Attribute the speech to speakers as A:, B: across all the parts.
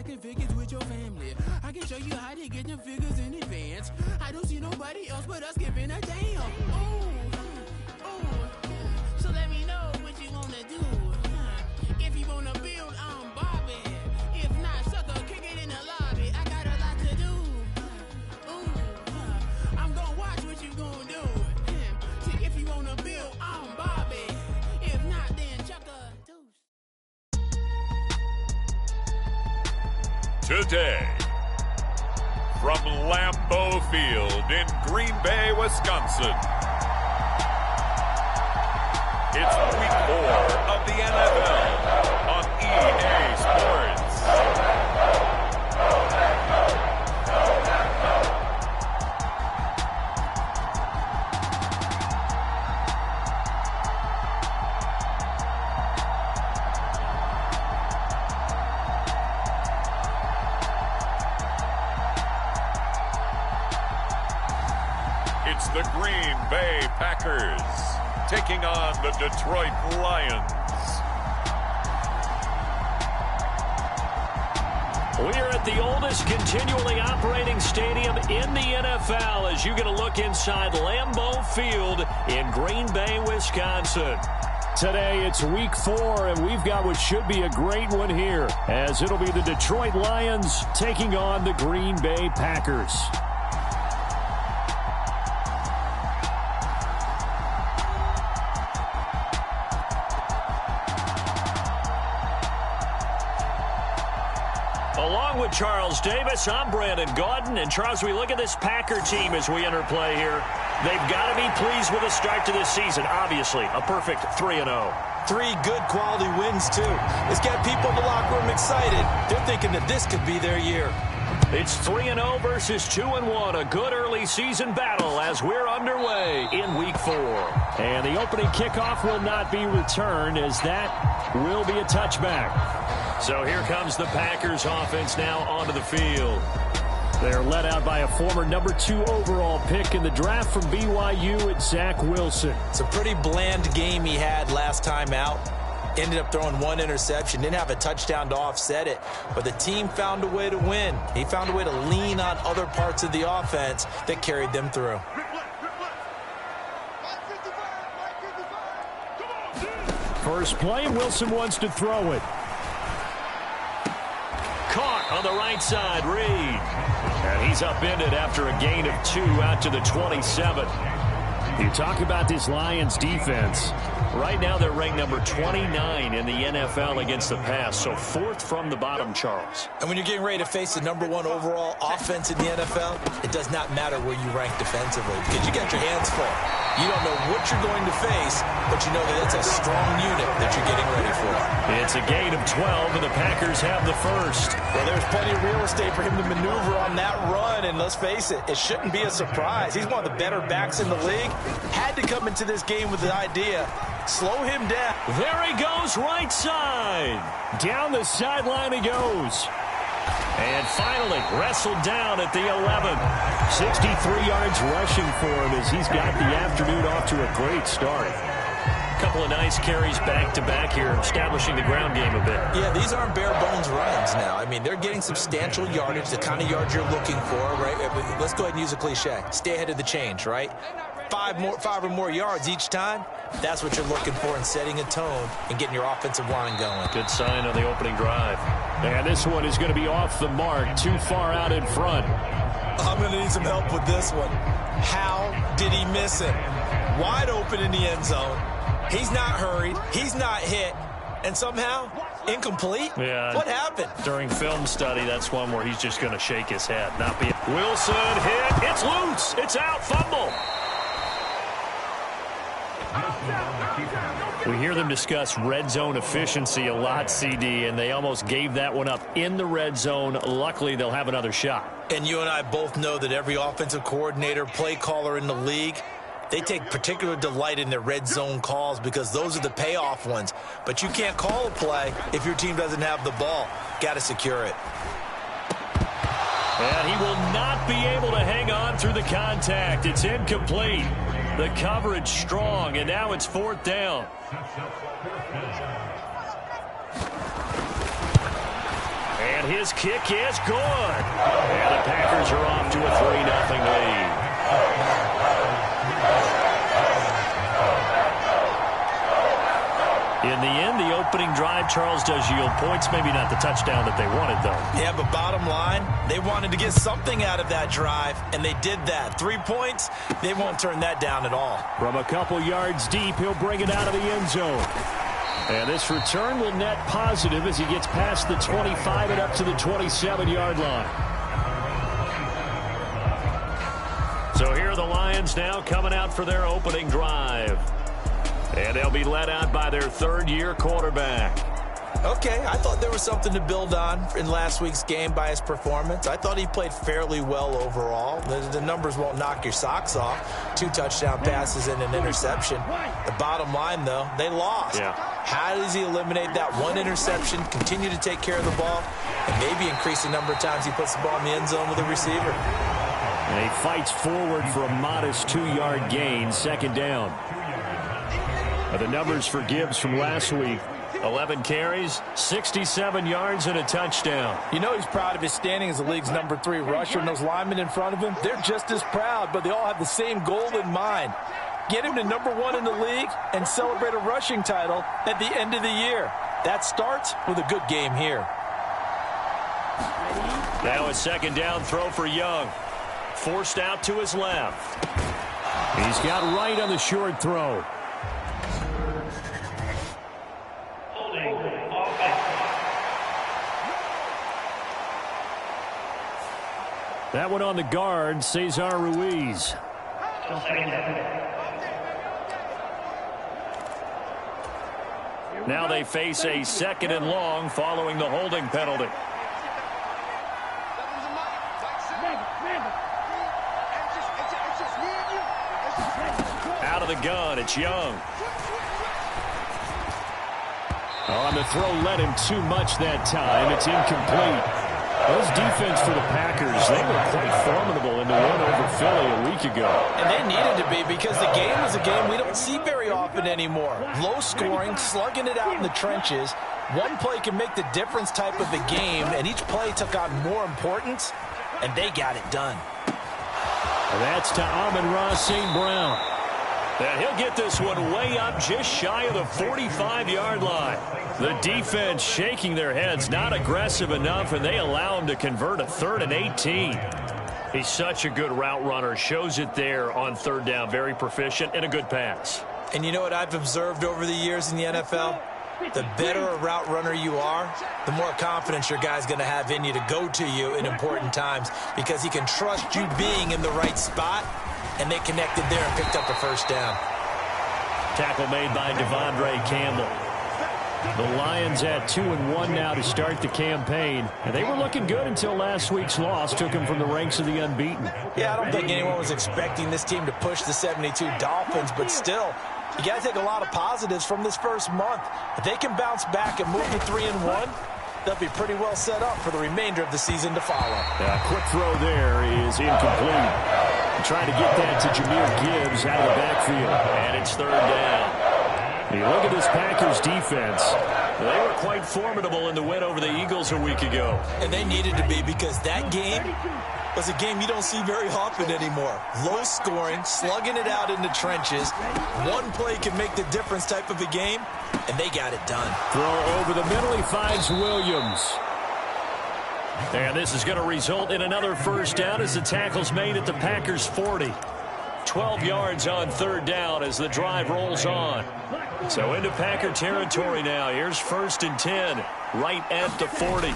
A: stacking figures with your family. I can show you how to get them figures in advance. I don't see nobody else but us giving a damn. Ooh, so let me know what you wanna do. If you wanna build on Bobby, if not, sucker, kick it in the lobby. I got a lot to do. I'm gonna watch what you gonna do. See if you wanna build on Bobby, if not, then chuck a deuce.
B: Today, from Lambeau Field in Green Bay, Wisconsin, it's Week 4 of the NFL on EA Sports. It's the Green Bay Packers taking on the Detroit Lions.
C: We are at the oldest continually operating stadium in the NFL as you get a look inside Lambeau Field in Green Bay, Wisconsin. Today it's Week 4, and we've got what should be a great one here, as it'll be the Detroit Lions taking on the Green Bay Packers. Along with Charles Davis, I'm Brandon Gaudin. And Charles, we look at this Packer team as we enter play here. They've got to be pleased with the start to this season. Obviously, a perfect 3-0.
D: 3 good quality wins, too. It's got people in the locker room excited. They're thinking that this could be their year.
C: It's 3-0 versus 2-1. A good early season battle as we're underway in Week 4. And the opening kickoff will not be returned, as that will be a touchback. So here comes the Packers offense now onto the field. They're led out by a former number 2 overall pick in the draft from BYU at Zach Wilson.
D: It's a pretty bland game he had last time out. Ended up throwing 1 interception. Didn't have a touchdown to offset it. But the team found a way to win. He found a way to lean on other parts of the offense that carried them through.
C: First play, Wilson wants to throw it. Caught on the right side, Reed. And he's upended after a gain of 2 out to the 27. You talk about this Lions defense. Right now they're ranked number 29 in the NFL against the pass, so 4th from the bottom, Charles.
D: And when you're getting ready to face the number 1 overall offense in the NFL, it does not matter where you rank defensively because you got your hands full. You don't know what you're going to face, but you know that it's a strong unit that you're getting ready for.
C: It's a gain of 12, and the Packers have the first.
D: Well, there's plenty of real estate for him to maneuver on that run, and let's face it, it shouldn't be a surprise. He's one of the better backs in the league. Had to come into this game with the idea, slow him down.
C: There he goes, right side. Down the sideline he goes. And finally, wrestled down at the 11. 63 yards rushing for him as he's got the afternoon off to a great start. Couple of nice carries back-to-back here, establishing the ground game a bit.
D: Yeah, these aren't bare-bones runs now. I mean, they're getting substantial yardage, the kind of yards you're looking for, right? Let's go ahead and use a cliche. Stay ahead of the change, right? 5 or more yards each time. That's what you're looking for in setting a tone and getting your offensive line going.
C: Good sign on the opening drive. And this one is going to be off the mark, too far out in front.
D: I'm going to need some help with this one. How did he miss it? Wide open in the end zone. He's not hurried. He's not hit. And somehow, incomplete?
C: Yeah.
D: What happened?
C: During film study, that's one where he's just going to shake his head. Not be Wilson hit. It's loose. It's out. Fumble. We hear them discuss red zone efficiency a lot, CD, and they almost gave that one up in the red zone. Luckily, they'll have another shot.
D: And you and I both know that every offensive coordinator, play caller in the league, they take particular delight in their red zone calls because those are the payoff ones. But you can't call a play if your team doesn't have the ball. Got to secure it.
C: And he will not be able to hang on through the contact. It's incomplete. The coverage strong, and now it's 4th down. And And his kick is good. And the Packers are off to a 3-0 lead. In the end, the opening drive, Charles, does yield points. Maybe not the touchdown that they wanted, though.
D: Yeah, but bottom line, they wanted to get something out of that drive, and they did that. 3 points, they won't turn that down at all.
C: From a couple yards deep, he'll bring it out of the end zone. And this return will net positive as he gets past the 25 and up to the 27-yard line. So here are the Lions now coming out for their opening drive. And they'll be led out by their third-year quarterback.
D: Okay, I thought there was something to build on in last week's game by his performance. I thought he played fairly well overall. The numbers won't knock your socks off. 2 touchdown passes and an interception. The bottom line, though, they lost.
C: Yeah.
D: How does he eliminate that one interception, continue to take care of the ball, and maybe increase the number of times he puts the ball in the end zone with a receiver?
C: And he fights forward for a modest 2-yard gain, second down. The numbers for Gibbs from last week: 11 carries, 67 yards, and a touchdown.
E: You know he's proud of his standing as the league's number 3 rusher, and those linemen in front of him, they're just as proud, but they all have the same goal in mind. Get him to number 1 in the league and celebrate a rushing title at the end of the year. That starts with a good game here.
C: Now a second down throw for Young. Forced out to his left. He's got right on the short throw. That one on the guard, Cesar Ruiz. Now they face a second and long following the holding penalty. Out of the gun, it's Young. On the throw, led him too much that time. It's incomplete. Those defense for the Packers, they were quite formidable in the win over Philly a week ago.
D: And they needed to be, because the game was a game we don't see very often anymore. Low scoring, slugging it out in the trenches. One play can make the difference type of a game, and each play took on more importance, and they got it done.
C: And that's to Amon-Ra St. Brown. And he'll get this one way up just shy of the 45-yard line. The defense shaking their heads, not aggressive enough, and they allow him to convert a 3rd and 18. He's such a good route runner. Shows it there on third down. Very proficient and a good pass.
D: And you know what I've observed over the years in the NFL? The better a route runner you are, the more confidence your guy's going to have in you to go to you in important times, because he can trust you being in the right spot, and they connected there and picked up a first down.
C: Tackle made by Devondre Campbell. The Lions at 2-1 now to start the campaign. And they were looking good until last week's loss took them from the ranks of the unbeaten.
D: Yeah, I don't think anyone was expecting this team to push the 72 Dolphins, but still, you got to take a lot of positives from this first month. If they can bounce back and move to 3-1, they'll be pretty well set up for the remainder of the season to follow.
C: Quick throw there is incomplete. Trying to get that to Jahmyr Gibbs out of the backfield. And it's third down. You look at this Packers defense. They were quite formidable in the win over the Eagles a week ago.
D: And they needed to be, because that game was a game you don't see very often anymore. Low scoring, slugging it out in the trenches. One play can make the difference type of a game, and they got it done.
C: Throw over the middle. He finds Williams. And this is going to result in another first down as the tackle's made at the Packers' 40. 12 yards on third down as the drive rolls on. So into Packer territory now. Here's 1st and 10, right at the 40.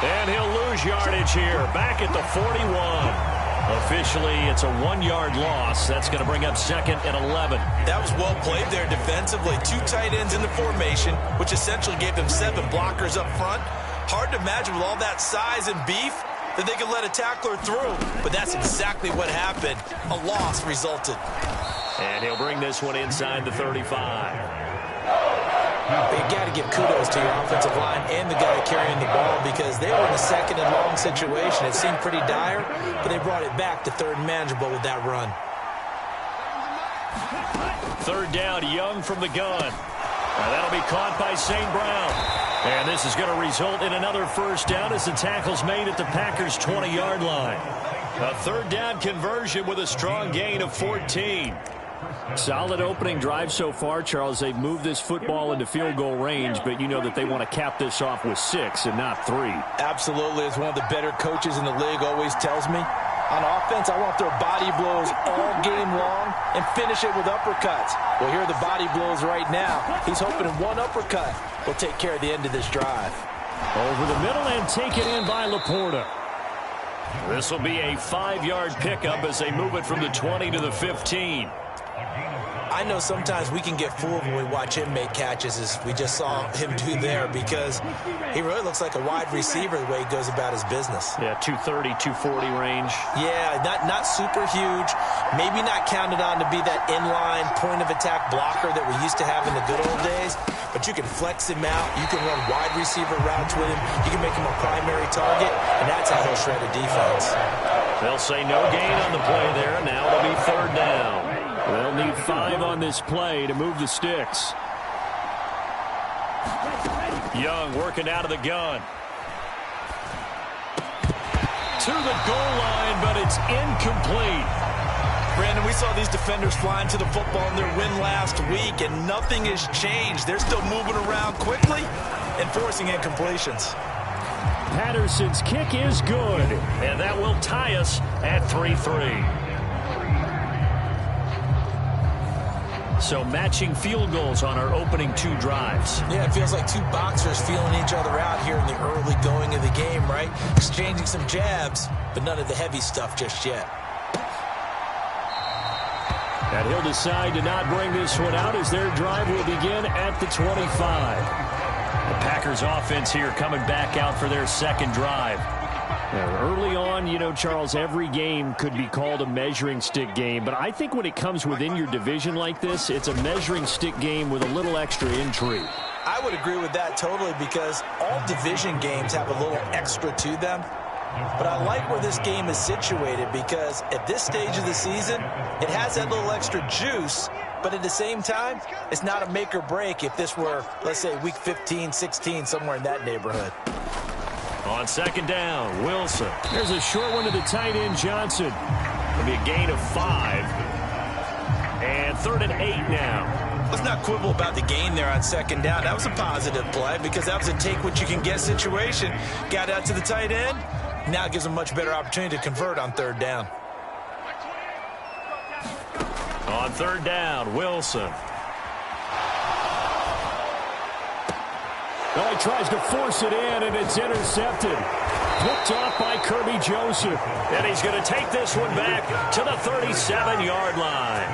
C: And he'll lose yardage here, back at the 41. Officially, it's a 1-yard loss. That's going to bring up 2nd and 11.
D: That was well played there defensively. 2 tight ends in the formation, which essentially gave them 7 blockers up front. Hard to imagine with all that size and beef that they could let a tackler through. But that's exactly what happened. A loss resulted.
C: And he'll bring this one inside the 35.
D: You got to give kudos to your offensive line and the guy carrying the ball, because they were in a 2nd and long situation. It seemed pretty dire, but they brought it back to 3rd and manageable with that run.
C: Third down, Young from the gun. Now that'll be caught by St. Brown. And this is going to result in another first down as the tackle's made at the Packers' 20-yard line. A third down conversion with a strong gain of 14. Solid opening drive so far, Charles. They've moved this football into field goal range, but you know that they want to cap this off with 6 and not 3.
E: Absolutely. As one of the better coaches in the league always tells me, on offense, I want their body blows all game long and finish it with uppercuts. Well, here are the body blows right now. He's hoping one uppercut will take care of the end of this drive.
C: Over the middle and taken in by Laporta. This will be a 5-yard pickup as they move it from the 20 to the 15.
D: I know sometimes we can get fooled when we watch him make catches, as we just saw him do there, because he really looks like a wide receiver the way he goes about his business.
C: Yeah, 230, 240 range.
D: Yeah, not super huge. Maybe not counted on to be that inline point-of-attack blocker that we used to have in the good old days, but you can flex him out. You can run wide receiver routes with him. You can make him a primary target, and that's how he'll shred a defense.
C: They'll say no gain on the play there. Now it'll be third down. They'll need 5 on this play to move the sticks. Young working out of the gun. To the goal line, but it's incomplete.
E: Brandon, we saw these defenders flying to the football in their win last week, and nothing has changed. They're still moving around quickly and forcing incompletions.
C: Patterson's kick is good, and that will tie us at 3-3. So matching field goals on our opening 2 drives.
D: Yeah, it feels like 2 boxers feeling each other out here in the early going of the game, right? Exchanging some jabs, but none of the heavy stuff just yet.
C: And he'll decide to not bring this one out as their drive will begin at the 25. The Packers offense here coming back out for their second drive. Now, early on, you know, Charles, every game could be called a measuring stick game, but I think when it comes within your division like this, it's a measuring stick game with a little extra intrigue.
D: I would agree with that totally, because all division games have a little extra to them. But I like where this game is situated, because at this stage of the season, it has that little extra juice, but at the same time, it's not a make or break if this were, let's say, week 15, 16, somewhere in that neighborhood.
C: On second down, Wilson. There's a short one to the tight end, Johnson. It'll be a gain of 5. And 3rd and 8 now.
D: Let's not quibble about the gain there on second down. That was a positive play, because that was a take-what-you-can-get situation. Got out to the tight end. Now it gives them a much better opportunity to convert on 3rd down.
C: On 3rd down, Wilson. Well, he tries to force it in, and it's intercepted. Picked off by Kirby Joseph. And he's going to take this one back to the 37-yard line.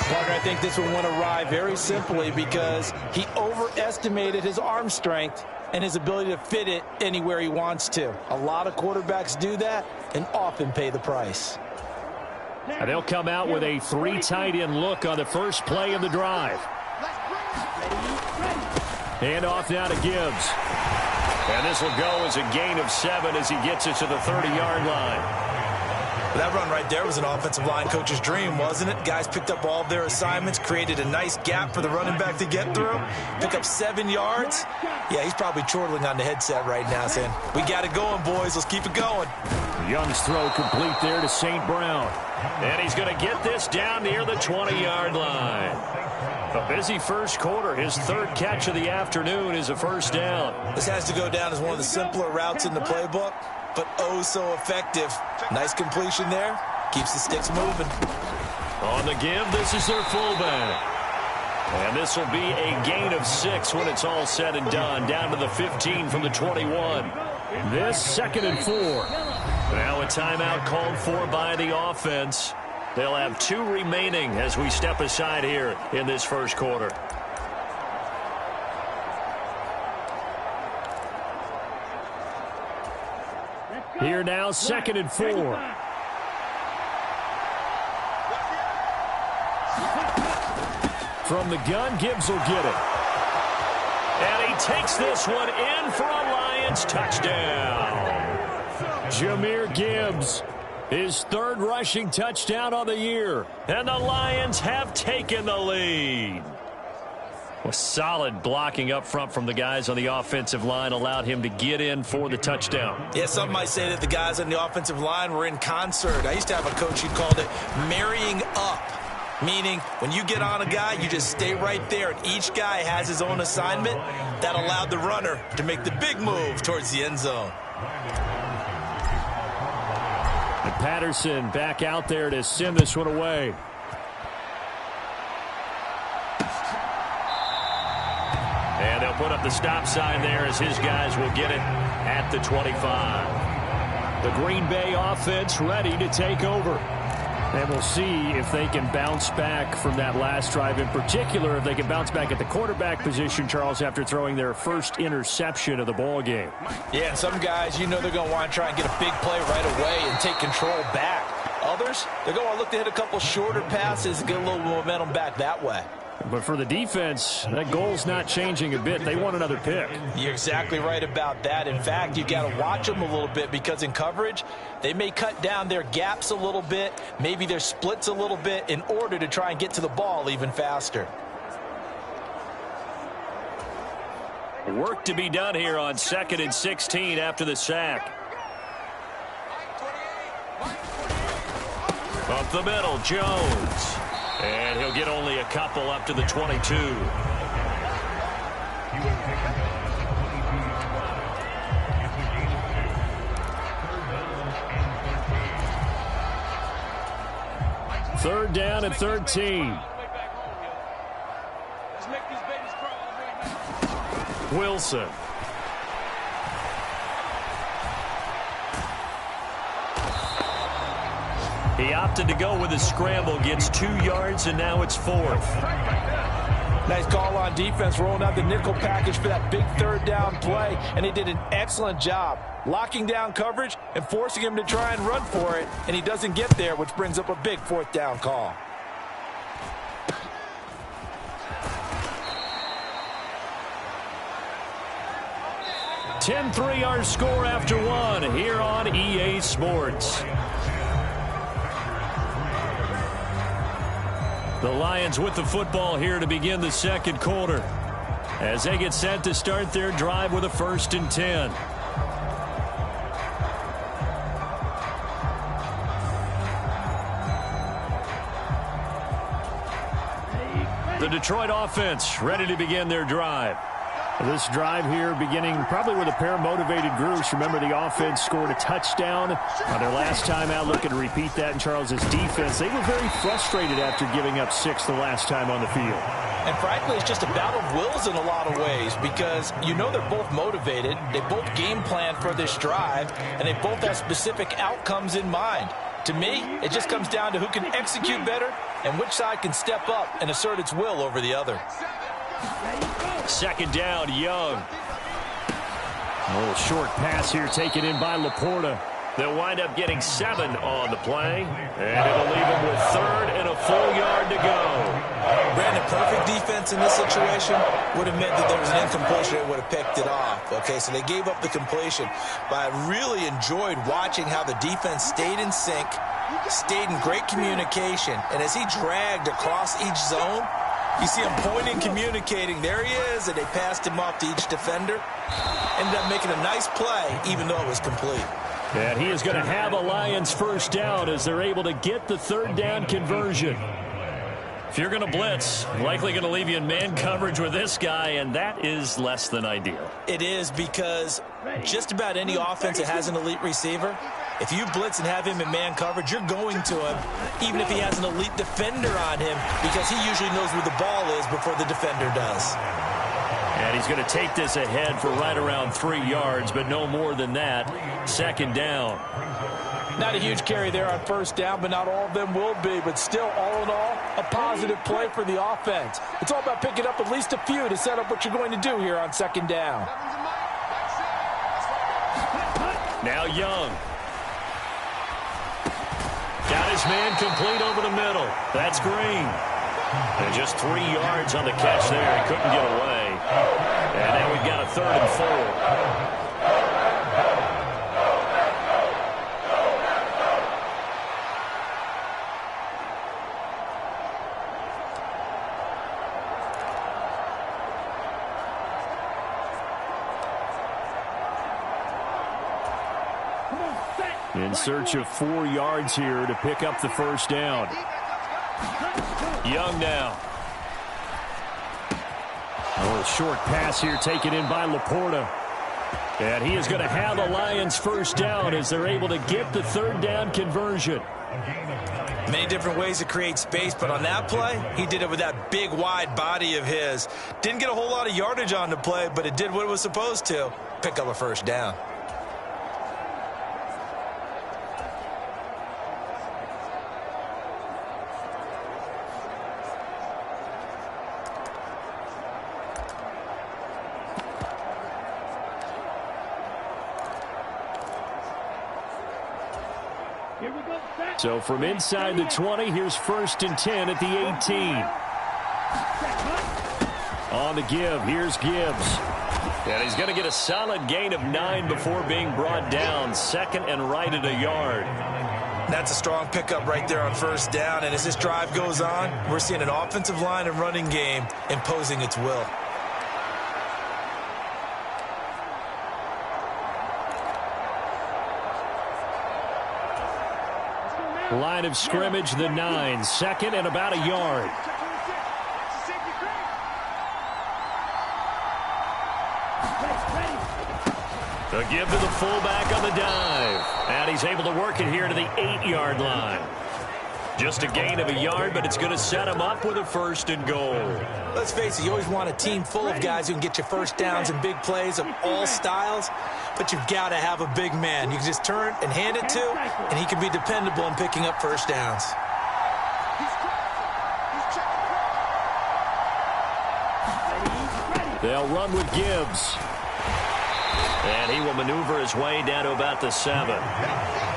E: Parker, I think this one went awry very simply because he overestimated his arm strength and his ability to fit it anywhere he wants to. A lot of quarterbacks do that and often pay the price.
C: And they'll come out with a 3 tight end look on the first play of the drive. Hand off now to Gibbs. And this will go as a gain of 7 as he gets it to the 30-yard line.
D: That run right there was an offensive line coach's dream, wasn't it? Guys picked up all of their assignments, created a nice gap for the running back to get through, pick up 7 yards. Yeah, he's probably chortling on the headset right now saying, we got it going, boys. Let's keep it going.
C: Young's throw complete there to St. Brown. And he's going to get this down near the 20-yard line. A busy first quarter. His 3rd catch of the afternoon is a first down.
D: This has to go down as one of the simpler routes in the playbook, but oh so effective. Nice completion there. Keeps the sticks moving.
C: On the give, this is their fullback. And this will be a gain of 6 when it's all said and done. Down to the 15 from the 21. This 2nd and 4. Now a timeout called for by the offense. They'll have 2 remaining as we step aside here in this first quarter. Here now, 2nd and 4. From the gun, Gibbs will get it. And he takes this one in for a Lions touchdown. Jahmyr Gibbs, his 3rd rushing touchdown on the year. And the Lions have taken the lead. Well, solid blocking up front from the guys on the offensive line allowed him to get in for the touchdown.
D: Yeah, some might say that the guys on the offensive line were in concert. I used to have a coach who called it marrying up, meaning when you get on a guy, you just stay right there, and each guy has his own assignment. That allowed the runner to make the big move towards the end zone.
C: And Patterson back out there to send this one away. And they'll put up the stop sign there as his guys will get it at the 25. The Green Bay offense ready to take over. And we'll see if they can bounce back from that last drive, in particular if they can bounce back at the quarterback position, Charles, after throwing their first interception of the ball game.
E: Yeah, and some guys, you know they're going to want to try and get a big play right away and take control back. Others, they're going to want to look to hit a couple shorter passes and get a little momentum back that way.
C: But for the defense, that goal's not changing a bit. They want another pick.
E: You're exactly right about that. In fact, you got to watch them a little bit because in coverage, they may cut down their gaps a little bit, maybe their splits a little bit in order to try and get to the ball even faster.
C: Work to be done here on 2nd and 16 after the sack. Up the middle, Jones. And he'll get only a couple up to the 22. Third down and 13. Wilson. He opted to go with a scramble, gets 2 yards, and now it's 4th.
E: Nice call on defense, rolling out the nickel package for that big third down play, and he did an excellent job locking down coverage and forcing him to try and run for it, and he doesn't get there, which brings up a big 4th down call.
C: $10-3 our score after 1 here on EA Sports. The Lions with the football here to begin the second quarter as they get set to start their drive with a 1st and 10. The Detroit offense ready to begin their drive. This drive here beginning probably with a pair of motivated groups. Remember, the offense scored a touchdown on their last time out. Looking to repeat that in Charles's defense. They were very frustrated after giving up 6 the last time on the field.
E: And frankly, it's just a battle of wills in a lot of ways because you know they're both motivated. They both game plan for this drive, and they both have specific outcomes in mind. To me, it just comes down to who can execute better and which side can step up and assert its will over the other.
C: 2nd down, Young. A little short pass here taken in by Laporta. They'll wind up getting 7 on the play, and it'll leave them with 3rd and a full yard to go.
D: Brandon, perfect defense in this situation would have meant that there was an incompletion that would have picked it off. Okay, so they gave up the completion, but I really enjoyed watching how the defense stayed in sync, stayed in great communication, and as he dragged across each zone, you see him pointing, communicating. There he is, and they passed him off to each defender. Ended up making a nice play, even though it was complete.
C: And he is going to have a Lions 1st down as they're able to get the 3rd down conversion. If you're going to blitz, likely going to leave you in man coverage with this guy, and that is less than ideal.
D: It is because just about any offense that has an elite receiver, if you blitz and have him in man coverage, you're going to him, even if he has an elite defender on him, because he usually knows where the ball is before the defender does.
C: And he's going to take this ahead for right around 3 yards, but no more than that. 2nd down.
E: Not a huge carry there on 1st down, but not all of them will be. But still, all in all, a positive play for the offense. It's all about picking up at least a few to set up what you're going to do here on 2nd down.
C: Now Young. Got his man complete over the middle. That's Green. And just 3 yards on the catch there. He couldn't get away. And now we've got a 3rd and 4. In search of 4 yards here to pick up the first down. Young now. Oh, a short pass here taken in by Laporta. And he is going to have the Lions first down as they're able to get the third down conversion.
D: Many different ways to create space, but on that play, he did it with that big, wide body of his. Didn't get a whole lot of yardage on the play, but it did what it was supposed to. Pick up a first down.
C: So from inside the 20, here's 1st and 10 at the 18. On the give, here's Gibbs. And he's going to get a solid gain of 9 before being brought down. 2nd and right at a yard.
D: That's a strong pickup right there on first down. And as this drive goes on, we're seeing an offensive line and running game imposing its will.
C: Line of scrimmage, the 9. 2nd and about a yard. The give to the fullback on the dive. And he's able to work it here to the 8-yard line. Just a gain of a yard, but it's going to set him up with a 1st and goal.
D: Let's face it, you always want a team full of guys who can get you first downs and big plays of all styles, but you've got to have a big man you can just turn and hand it to, and he can be dependable in picking up first downs.
C: They'll run with Gibbs. And he will maneuver his way down to about the 7.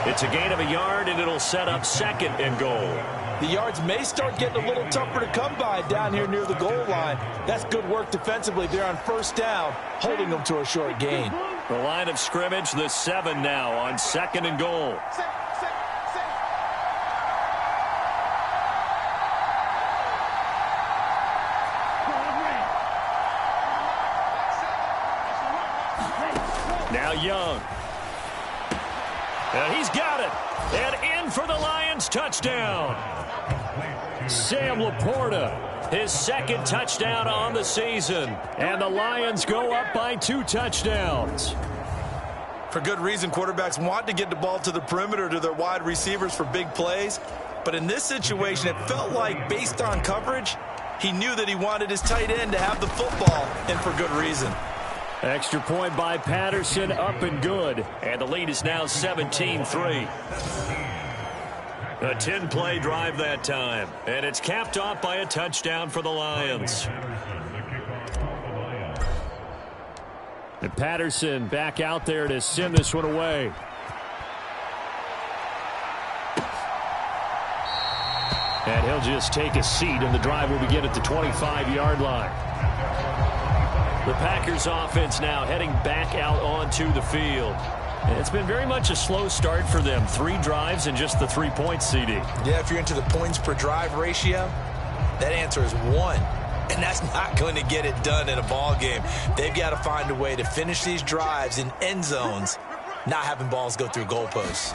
C: It's a gain of a yard, and it'll set up 2nd and goal.
E: The yards may start getting a little tougher to come by down here near the goal line. That's good work defensively there on first down, holding them to a short gain.
C: The line of scrimmage, the 7 now on 2nd and goal. Now Young. And he's got it. And in for the Lions touchdown. Sam Laporta, his 2nd touchdown on the season. And the Lions go up by 2 touchdowns.
D: For good reason, quarterbacks want to get the ball to the perimeter to their wide receivers for big plays. But in this situation, it felt like, based on coverage, he knew that he wanted his tight end to have the football, and for good reason.
C: Extra point by Patterson, up and good. And the lead is now 17-3. A 10-play drive that time. And it's capped off by a touchdown for the Lions. And Patterson back out there to send this one away. And he'll just take a seat, and the drive will begin at the 25-yard line. The Packers offense now heading back out onto the field. And it's been very much a slow start for them. 3 drives and just the 3 points, CD.
D: Yeah, if you're into the points per drive ratio, that answer is 1. And that's not going to get it done in a ball game. They've got to find a way to finish these drives in end zones, not having balls go through goalposts.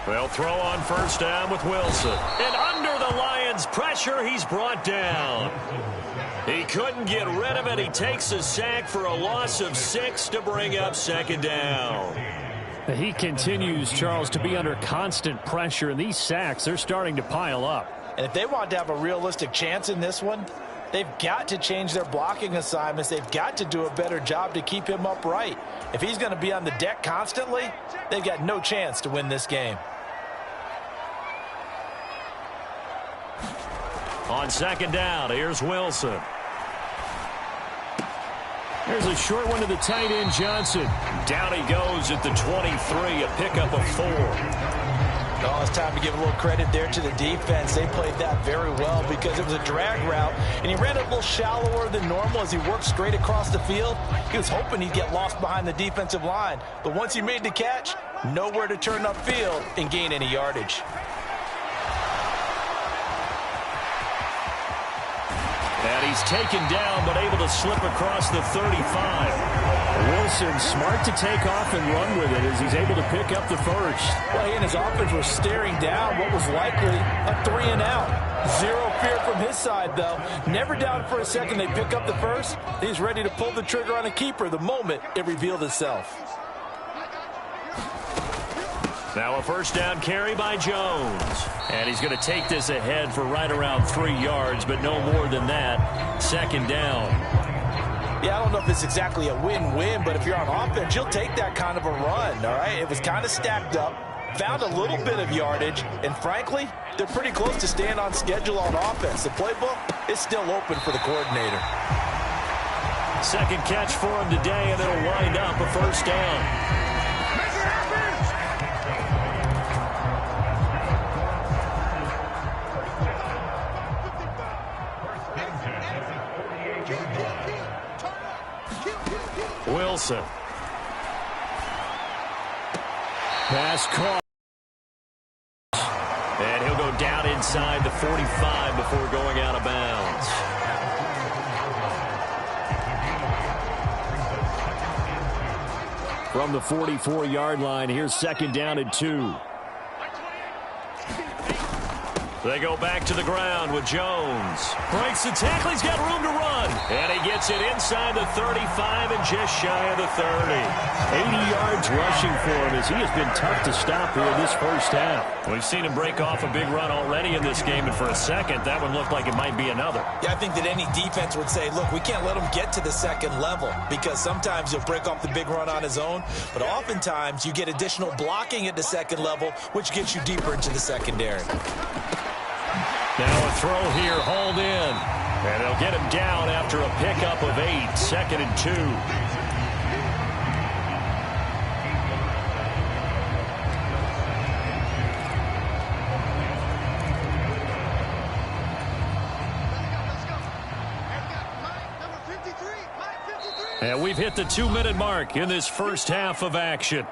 C: They'll throw on first down with Wilson. And under the Lions' pressure, he's brought down. He couldn't get rid of it. He takes a sack for a loss of 6 to bring up 2nd down. He continues, Charles, to be under constant pressure, and these sacks, they're starting to pile up.
E: And if they want to have a realistic chance in this one, they've got to change their blocking assignments. They've got to do a better job to keep him upright. If he's going to be on the deck constantly, they've got no chance to win this game.
C: On 2nd down, here's Wilson. There's a short one to the tight end, Johnson. Down he goes at the 23, a pickup of 4.
E: Oh, it's time to give a little credit there to the defense. They played that very well because it was a drag route, and he ran it a little shallower than normal as he worked straight across the field. He was hoping he'd get lost behind the defensive line, but once he made the catch, nowhere to turn upfield and gain any yardage.
C: And he's taken down, but able to slip across the 35. Wilson smart to take off and run with it as he's able to pick up the first.
E: Well, he and his offense were staring down what was likely a 3-and-out. Zero fear from his side, though. Never doubted for a second they pick up the first. He's ready to pull the trigger on a keeper the moment it revealed itself.
C: Now a first down carry by Jones. And he's going to take this ahead for right around 3 yards, but no more than that. Second down.
D: Yeah, I don't know if it's exactly a win-win, but if you're on offense, you'll take that kind of a run, all right? It was kind of stacked up, found a little bit of yardage, and frankly, they're pretty close to staying on schedule on offense. The playbook is still open for the coordinator.
C: Second catch for him today, and it'll wind up a first down. Wilson. Pass caught. And he'll go down inside the 45 before going out of bounds. From the 44-yard line, here's second down and 2. They go back to the ground with Jones. Breaks the tackle. He's got room to run. And he gets it inside the 35 and just shy of the 30. 80 yards rushing for him as he has been tough to stop here in this first half. We've seen him break off a big run already in this game, and for a second, that one looked like it might be another.
D: Yeah, I think that any defense would say, look, we can't let him get to the second level because sometimes he'll break off the big run on his own, but oftentimes you get additional blocking at the second level, which gets you deeper into the secondary.
C: Now a throw here, hauled in. And they'll get him down after a pickup of 8, second and 2. And we've hit the 2-minute mark in this first half of action.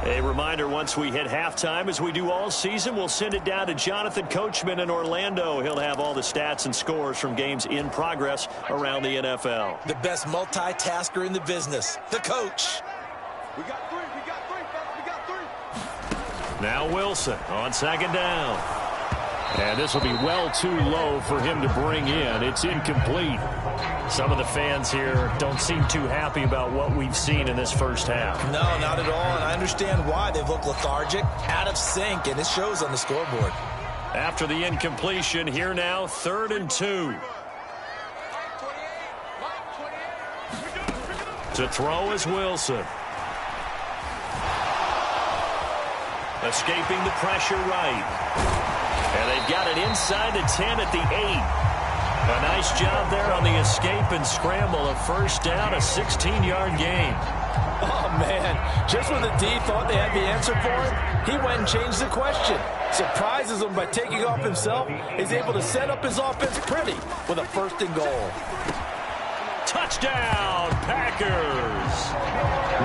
C: A reminder, once we hit halftime, as we do all season, we'll send it down to Jonathan Coachman in Orlando. He'll have all the stats and scores from games in progress around the NFL.
D: The best multitasker in the business, the coach.
F: We got three, fellas, we got 3.
C: Now Wilson on second down. And this will be well too low for him to bring in. It's incomplete. Some of the fans here don't seem too happy about what we've seen in this first half.
D: No, not at all, and I understand why. They've looked lethargic, out of sync, and it shows on the scoreboard.
C: After the incompletion, here now, 3rd and 2. To throw is Wilson. Escaping the pressure right. And they've got it inside the 10 at the 8. A nice job there on the escape and scramble. A first down, a 16-yard gain.
E: Oh, man. Just when the D thought they had the answer for him, he went and changed the question. Surprises him by taking off himself. He's able to set up his offense pretty with a 1st and goal.
C: Touchdown, Packers.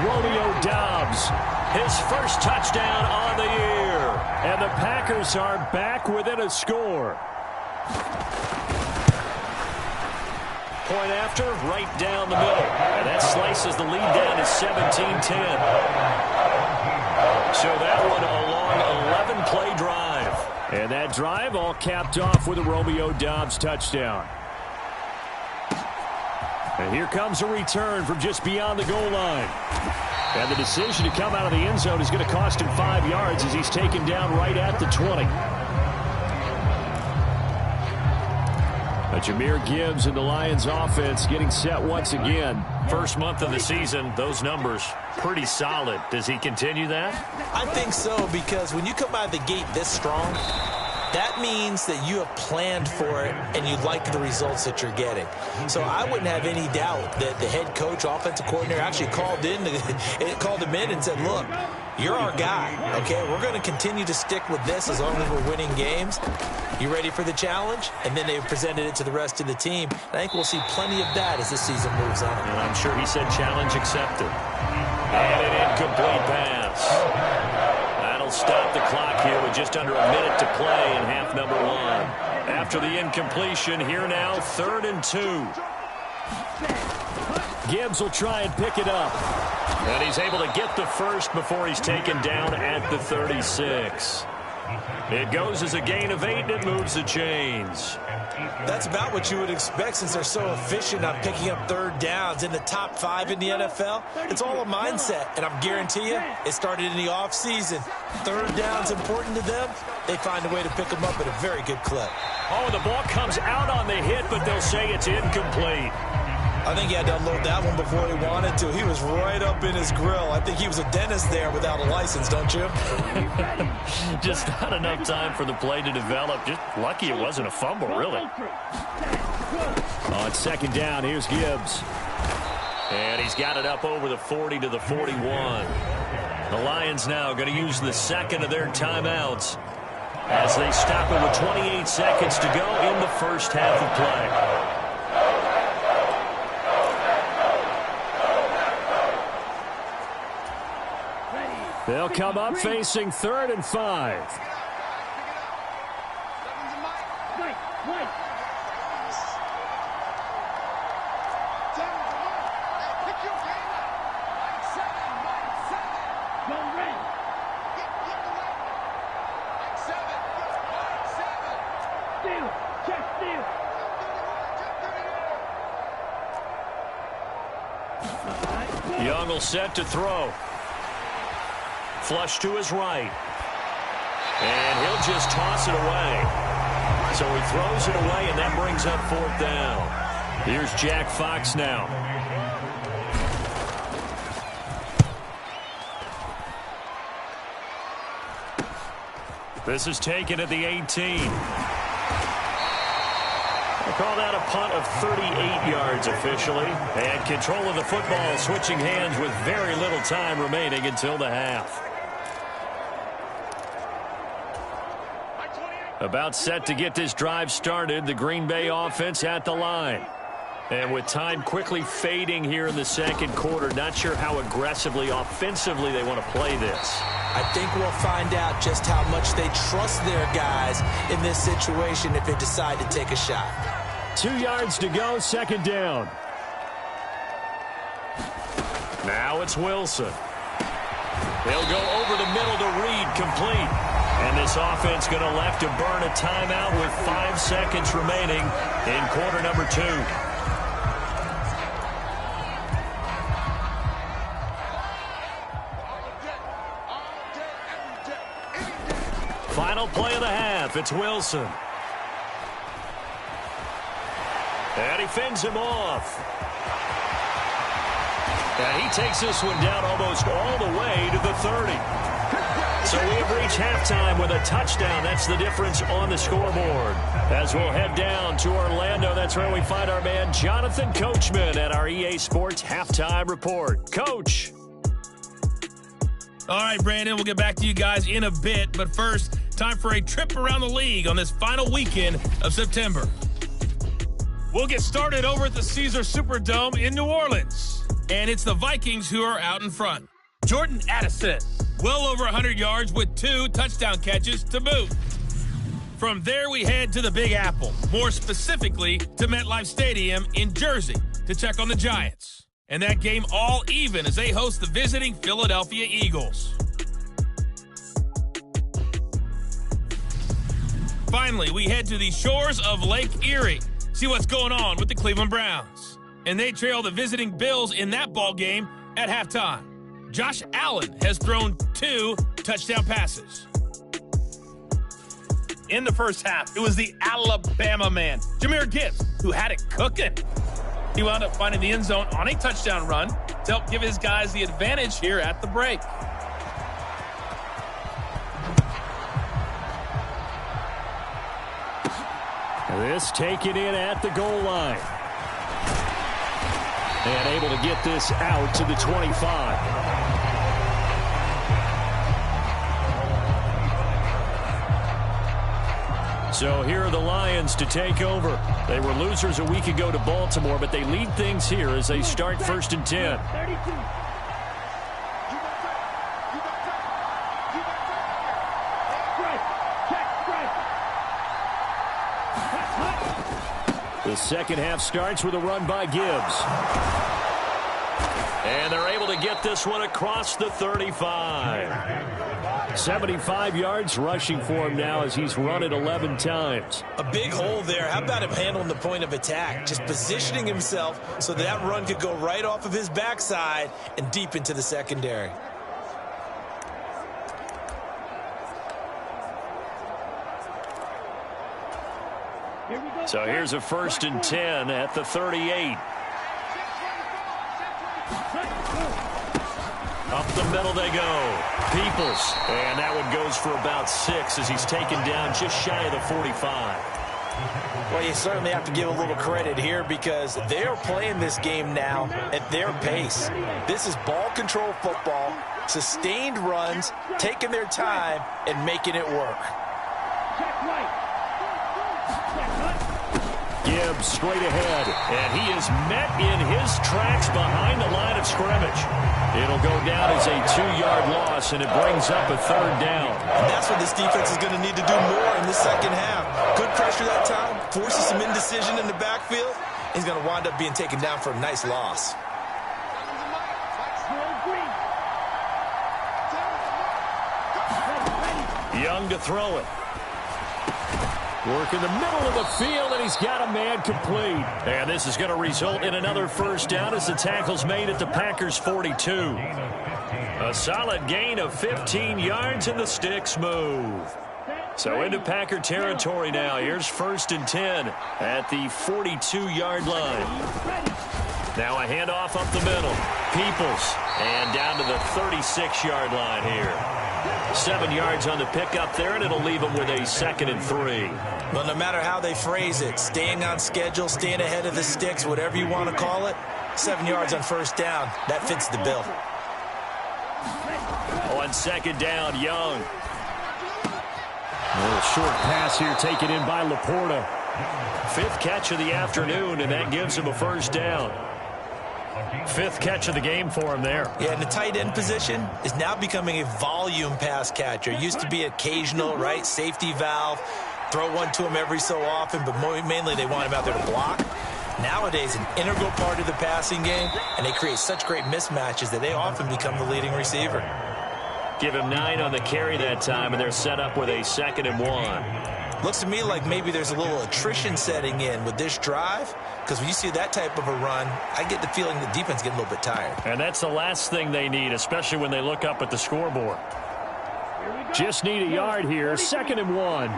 C: Romeo Doubs, his first touchdown on the year. And the Packers are back within a score. Point after, right down the middle. And that slices the lead down to 17-10. So that one a long 11-play drive. And that drive all capped off with a Romeo Doubs touchdown. And here comes a return from just beyond the goal line. And the decision to come out of the end zone is going to cost him 5 yards as he's taken down right at the 20. Jahmyr Gibbs and the Lions offense getting set once again. First month of the season, those numbers pretty solid. Does he continue that?
D: I think so, because when you come out of the gate this strong, that means that you have planned for it and you like the results that you're getting. So I wouldn't have any doubt that the head coach, offensive coordinator, actually called him in and said, look, you're our guy, okay? We're going to continue to stick with this as long as we're winning games. You ready for the challenge? And then they presented it to the rest of the team. I think we'll see plenty of that as this season moves on.
C: And I'm sure he said challenge accepted. And an incomplete pass. That'll stop the clock here with just under a minute to play in half number 1. After the incompletion, here now, 3rd and 2. Gibbs will try and pick it up. And he's able to get the first before he's taken down at the 36. It goes as a gain of 8, and it moves the chains.
D: That's about what you would expect since they're so efficient on picking up third downs in the top 5 in the NFL. It's all a mindset, and I'm guarantee you it started in the offseason. Third down's important to them. They find a way to pick them up at a very good clip.
C: Oh, the ball comes out on the hit, but they'll say it's incomplete.
D: I think he had to unload that one before he wanted to. He was right up in his grill. I think he was a dentist there without a license, don't you?
C: Just not enough time for the play to develop. Just lucky it wasn't a fumble, really. On second down, here's Gibbs. And he's got it up over the 40 to the 41. The Lions now going to use the second of their timeouts as they stop it with 28 seconds to go in the first half of play. They'll come up facing 3rd and 5. Young will set to throw. Flush to his right. And he'll just toss it away. So he throws it away, and that brings up 4th down. Here's Jack Fox now. This is taken at the 18. They call that a punt of 38 yards officially. And control of the football switching hands with very little time remaining until the half. About set to get this drive started, the Green Bay offense at the line. And with time quickly fading here in the second quarter, not sure how aggressively, offensively they want to play this.
D: I think we'll find out just how much they trust their guys in this situation if they decide to take a shot.
C: 2 yards to go, second down. Now it's Wilson. They'll go over the middle to Reed, complete. And this offense going to elect to burn a timeout with 5 seconds remaining in quarter number 2. Final play of the half. It's Wilson. And he fends him off. And he takes this one down almost all the way to the 30. So we have reached halftime with a touchdown. That's the difference on the scoreboard. As we'll head down to Orlando, that's where we find our man Jonathan Coachman at our EA Sports Halftime Report. Coach.
G: All right, Brandon, we'll get back to you guys in a bit. But first, time for a trip around the league on this final weekend of September. We'll get started over at the Caesar Superdome in New Orleans. And it's the Vikings who are out in front. Jordan Addison, well over 100 yards with 2 touchdown catches to boot. From there, we head to the Big Apple, more specifically to MetLife Stadium in Jersey to check on the Giants. And that game all even as they host the visiting Philadelphia Eagles. Finally, we head to the shores of Lake Erie, see what's going on with the Cleveland Browns. And they trail the visiting Bills in that ball game at halftime. Josh Allen has thrown 2 touchdown passes. In the first half, it was the Alabama man, Jahmyr Gibbs, who had it cooking. He wound up finding the end zone on a touchdown run to help give his guys the advantage here at the break.
C: This taken in at the goal line. And able to get this out to the 25. So here are the Lions to take over. They were losers a week ago to Baltimore, but they lead things here as they start 1st and 10. The second half starts with a run by Gibbs. And they're able to get this one across the 35. 75 yards rushing for him now as he's run it 11 times.
D: A big hole there. How about him handling the point of attack? Just positioning himself so that run could go right off of his backside and deep into the secondary.
C: So here's a 1st and 10 at the 38. Up the middle they go. Peoples. And that one goes for about 6 as he's taken down just shy of the 45.
D: Well, you certainly have to give a little credit here because they're playing this game now at their pace. This is ball control football, sustained runs, taking their time, and making it work.
C: Gibbs straight ahead, and he is met in his tracks behind the line of scrimmage. It'll go down as a 2-yard loss, and it brings up a 3rd down.
D: And that's what this defense is going to need to do more in the second half. Good pressure that time, forces some indecision in the backfield. He's going to wind up being taken down for a nice loss.
C: Young to throw it. Work in the middle of the field, and he's got a man complete. And this is going to result in another 1st down as the tackle's made at the Packers' 42. A solid gain of 15 yards, and the sticks move. So into Packer territory now. Here's 1st and 10 at the 42-yard line. Now a handoff up the middle. Peoples, and down to the 36-yard line here. 7 yards on the pickup there, and it'll leave them with a 2nd and 3.
D: Well, no matter how they phrase it, staying on schedule, staying ahead of the sticks, whatever you want to call it, 7 yards on 1st down, that fits the bill.
C: On 2nd down, Young. A little short pass here taken in by Laporta. 5th catch of the afternoon, and that gives him a 1st down. 5th catch of the game for him there.
D: Yeah, and the tight end position is now becoming a volume pass catcher. Used to be occasional, right? Safety valve. Throw one to him every so often, but mainly they want him out there to block. Nowadays, an integral part of the passing game, and they create such great mismatches that they often become the leading receiver.
C: Give him 9 on the carry that time, and they're set up with a 2nd and 1.
D: Looks to me like maybe there's a little attrition setting in with this drive, because when you see that type of a run, I get the feeling the defense is getting a little bit tired.
C: And that's the last thing they need, especially when they look up at the scoreboard. Just need a yard here, 2nd and 1.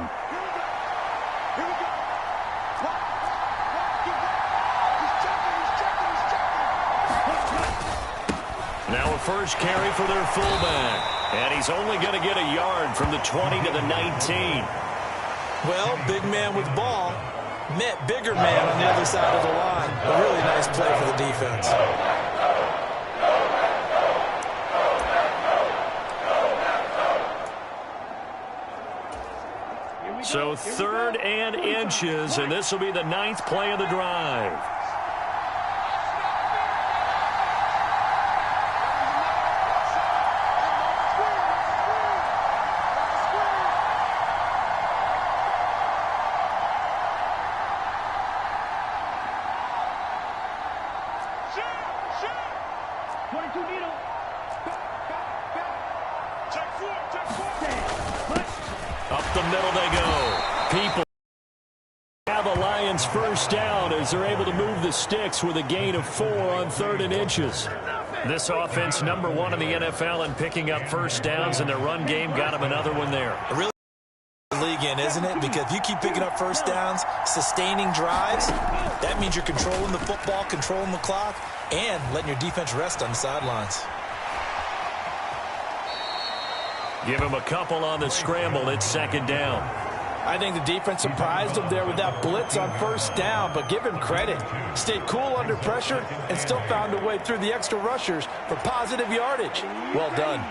C: Now a 1st carry for their fullback. And he's only going to get a yard from the 20 to the 19.
D: Well, big man with ball met bigger man on the other side of the line. A really nice play for the defense.
C: So 3rd and inches, and this will be the 9th play of the drive. Up the middle they go. People have a Lions 1st down as they're able to move the sticks with a gain of 4 on 3rd and inches. This offense number 1 in the NFL in picking up 1st downs, and their run game got them another one there.
D: A really league in, isn't it? Because if you keep picking up 1st downs, sustaining drives, that means you're controlling the football, controlling the clock, and letting your defense rest on the sidelines.
C: Give him a couple on the scramble. It's 2nd down.
E: I think the defense surprised him there with that blitz on 1st down, but give him credit. Stayed cool under pressure and still found a way through the extra rushers for positive yardage. Well done.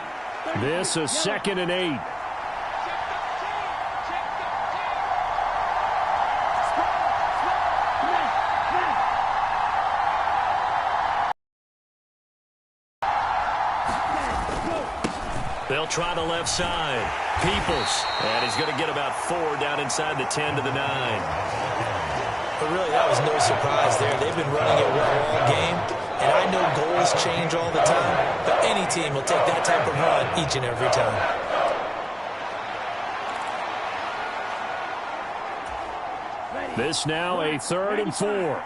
C: This is 2nd and 8. They'll try the left side. Peoples. And he's going to get about 4 down inside the 10 to the 9.
D: But really, that was no surprise there. They've been running it well all game, And I know goals change all the time, but any team will take that type of run each and every time.
C: This now a 3rd and 4.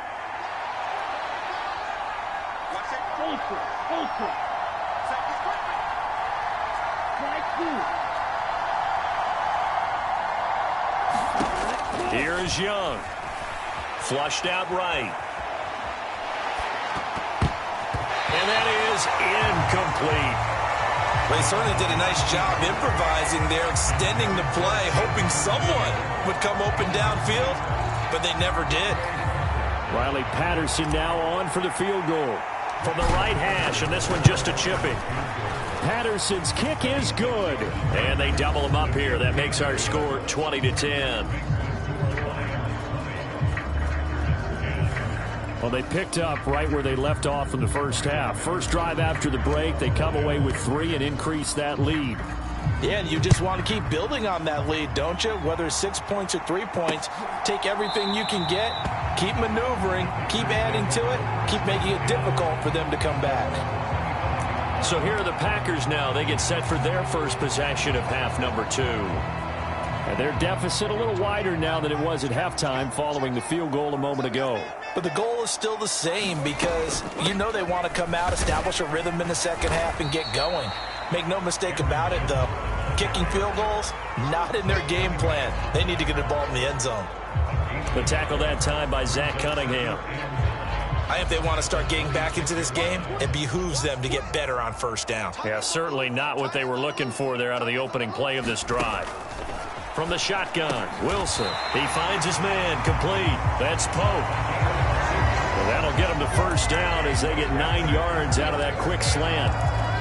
C: Here is Young. Flushed out right. And that is incomplete.
D: Well, he certainly did a nice job improvising there, extending the play, hoping someone would come open downfield, but they never did.
C: Riley Patterson now on for the field goal. From the right hash, and this one just a chipping. Patterson's kick is good. And they double him up here. That makes our score 20-10. Well, they picked up right where they left off in the first half. First drive after the break, they come away with 3 and increase that lead.
E: Yeah, and you just want to keep building on that lead, don't you? Whether it's 6 points or 3 points, take everything you can get, keep maneuvering, keep adding to it, keep making it difficult for them to come back.
C: So here are the Packers now. They get set for their first possession of half number 2. And their deficit a little wider now than it was at halftime following the field goal a moment ago.
E: But the goal is still the same because you know they want to come out, establish a rhythm in the second half, and get going. Make no mistake about it, though. Kicking field goals, not in their game plan. They need to get the ball in the end zone.
C: The tackle that time by Zach Cunningham.
D: I think they want to start getting back into this game. It behooves them to get better on first down.
C: Yeah, certainly not what they were looking for there out of the opening play of this drive. From the shotgun, Wilson. He finds his man, complete. That's Pope. Well, that'll get him the first down as they get 9 yards out of that quick slant.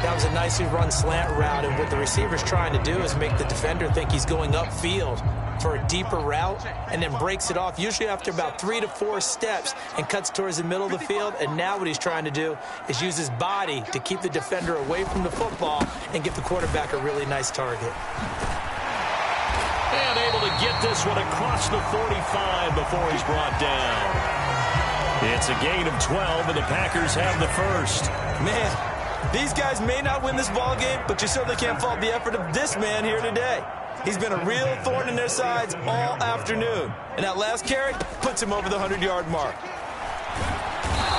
D: That was a nicely run slant route, and what the receiver's trying to do is make the defender think he's going upfield for a deeper route and then breaks it off, usually after about 3 to 4 steps, and cuts towards the middle of the field. And now what he's trying to do is use his body to keep the defender away from the football and give the quarterback a really nice target.
C: And able to get this one across the 45 before he's brought down. It's a gain of 12, and the Packers have the first.
D: Man, these guys may not win this ball game, but you certainly can't fault the effort of this man here today. He's been a real thorn in their sides all afternoon. And that last carry puts him over the 100-yard mark.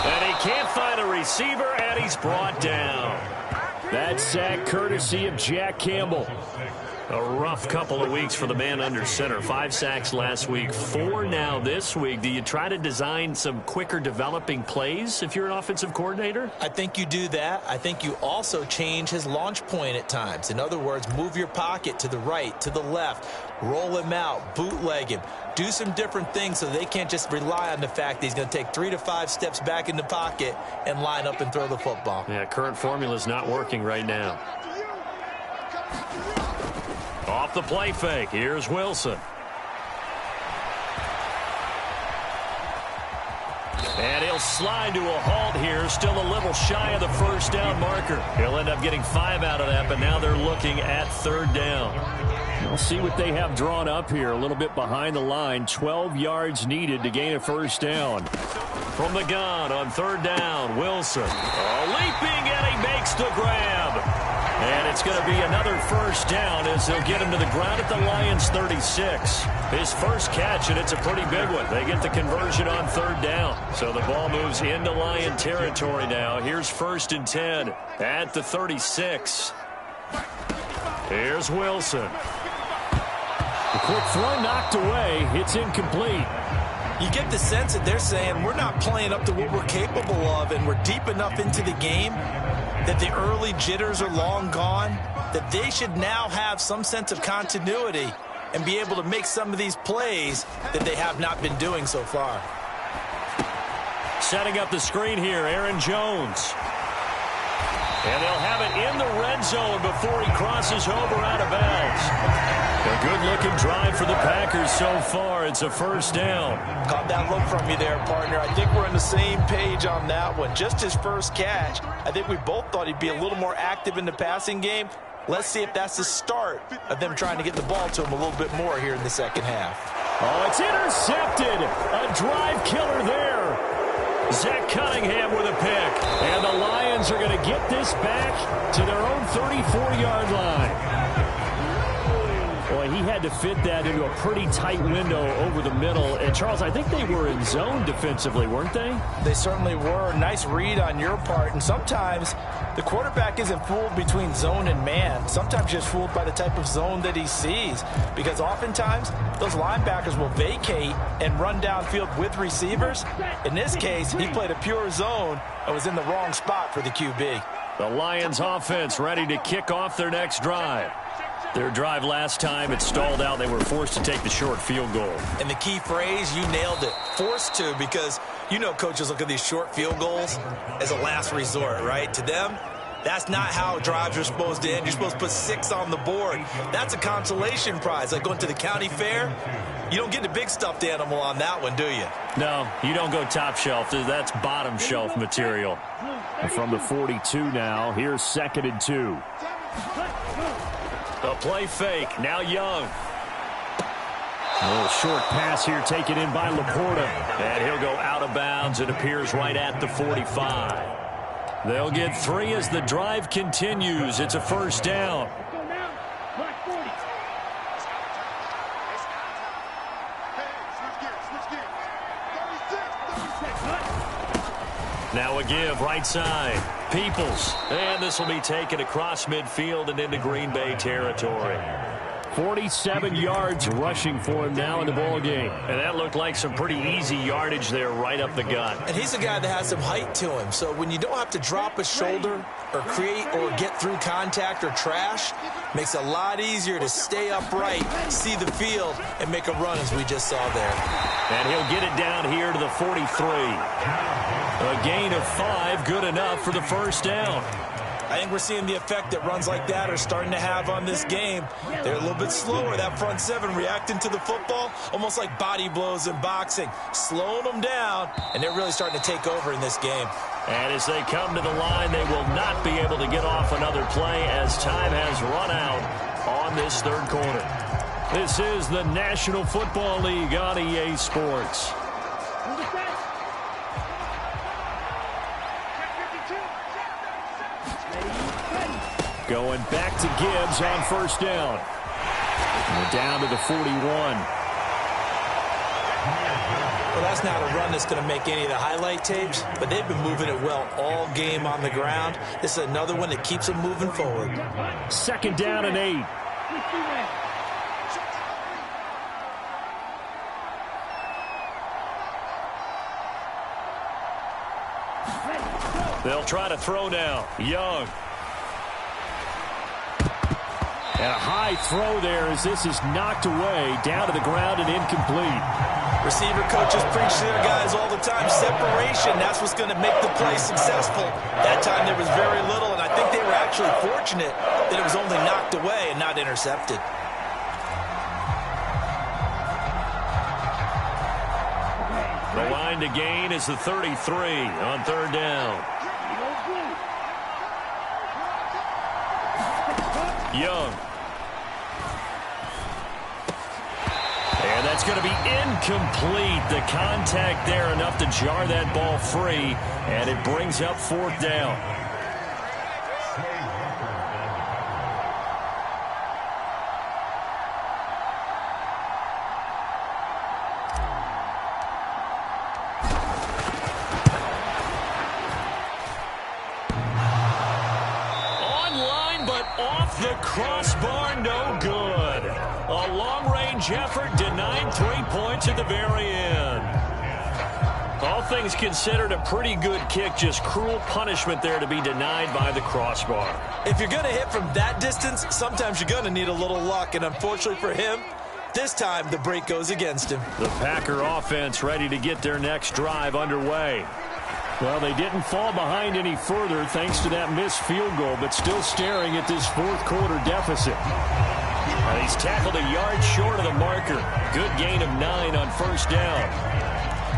C: And he can't find a receiver, and he's brought down. That sack courtesy of Jack Campbell. A rough couple of weeks for the man under center. 5 sacks last week, 4 now this week. Do you try to design some quicker developing plays if you're an offensive coordinator?
D: I think you do that. I think you also change his launch point at times. In other words, move your pocket to the right, to the left, roll him out, bootleg him. Do some different things so they can't just rely on the fact that he's going to take 3 to 5 steps back in the pocket and line up and throw the football.
C: Yeah, current formula is not working right now. Off the play fake, here's Wilson. And he'll slide to a halt here, still a little shy of the first down marker. He'll end up getting 5 out of that, but now they're looking at 3rd down. We'll see what they have drawn up here, a little bit behind the line. 12 yards needed to gain a first down. From the gun on 3rd down, Wilson. Leaping, and he makes the grab. And it's going to be another first down as they'll get him to the ground at the Lions' 36. His first catch, and it's a pretty big one. They get the conversion on 3rd down. So the ball moves into Lion territory now. Here's 1st and 10 at the 36. Here's Wilson. The quick throw knocked away. It's incomplete.
D: You get the sense that they're saying we're not playing up to what we're capable of, and we're deep enough into the game that the early jitters are long gone, that they should now have some sense of continuity and be able to make some of these plays that they have not been doing so far.
C: Setting up the screen here, Aaron Jones. And they'll have it in the red zone before he crosses over out of bounds. A good-looking drive for the Packers so far. It's a first down.
E: Caught that look from you there, partner. I think we're on the same page on that one. Just his first catch. I think we both thought he'd be a little more active in the passing game. Let's see if that's the start of them trying to get the ball to him a little bit more here in the second half.
C: Oh, it's intercepted. A drive killer there. Zach Cunningham with a pick. And the Lions are going to get this back to their own 34-yard line. Boy, he had to fit that into a pretty tight window over the middle. And, Charles, I think they were in zone defensively, weren't they?
E: They certainly were. Nice read on your part. And sometimes the quarterback isn't fooled between zone and man. Sometimes just fooled by the type of zone that he sees. Because oftentimes, those linebackers will vacate and run downfield with receivers. In this case, he played a pure zone and was in the wrong spot for the QB.
C: The Lions offense ready to kick off their next drive. Their drive last time, it stalled out. They were forced to take the short field goal.
D: And the key phrase, you nailed it, forced to, because you know coaches look at these short field goals as a last resort, right? To them, that's not how drives are supposed to end. You're supposed to put 6 on the board. That's a consolation prize. Like going to the county fair, you don't get the big stuffed animal on that one, do you?
C: No, you don't go top shelf. That's bottom shelf material. And from the 42 now, here's 2nd and 2. A play fake. Now Young. A little short pass here taken in by Laporta. And he'll go out of bounds. It appears right at the 45. They'll get 3 as the drive continues. It's a first down. Now a give right side. Peoples. And this will be taken across midfield and into Green Bay territory. 47 yards rushing for him now in the ball game. And that looked like some pretty easy yardage there right up the gut.
D: And he's a guy that has some height to him. So when you don't have to drop a shoulder or create or get through contact or trash, makes it a lot easier to stay upright, see the field, and make a run as we just saw there.
C: And he'll get it down here to the 43. A gain of 5, good enough for the first down.
D: I think we're seeing the effect that runs like that are starting to have on this game. They're a little bit slower, that front 7 reacting to the football, almost like body blows in boxing, slowing them down, and they're really starting to take over in this game.
C: And as they come to the line, they will not be able to get off another play as time has run out on this third quarter. This is the National Football League on EA Sports. Going back to Gibbs on first down. And we're down to the 41.
D: Well, that's not a run that's going to make any of the highlight tapes, but they've been moving it well all game on the ground. This is another one that keeps them moving forward.
C: 2nd down and 8. They'll try to throw now. Young. And a high throw there as this is knocked away, down to the ground and incomplete.
D: Receiver coaches preach to their guys all the time. Separation, that's what's going to make the play successful. That time there was very little, and I think they were actually fortunate that it was only knocked away and not intercepted.
C: The line to gain is the 33 on third down. Young. And that's going to be incomplete. The contact there enough to jar that ball free, and it brings up 4th down. Crossbar, no good. A long-range effort denied 3 points at the very end. All things considered, a pretty good kick, just cruel punishment there to be denied by the crossbar.
D: If you're going to hit from that distance, sometimes you're going to need a little luck, and unfortunately for him, this time the break goes against him.
C: The Packer offense ready to get their next drive underway. Well, they didn't fall behind any further thanks to that missed field goal, but still staring at this 4th quarter deficit. And he's tackled a yard short of the marker. Good gain of 9 on first down.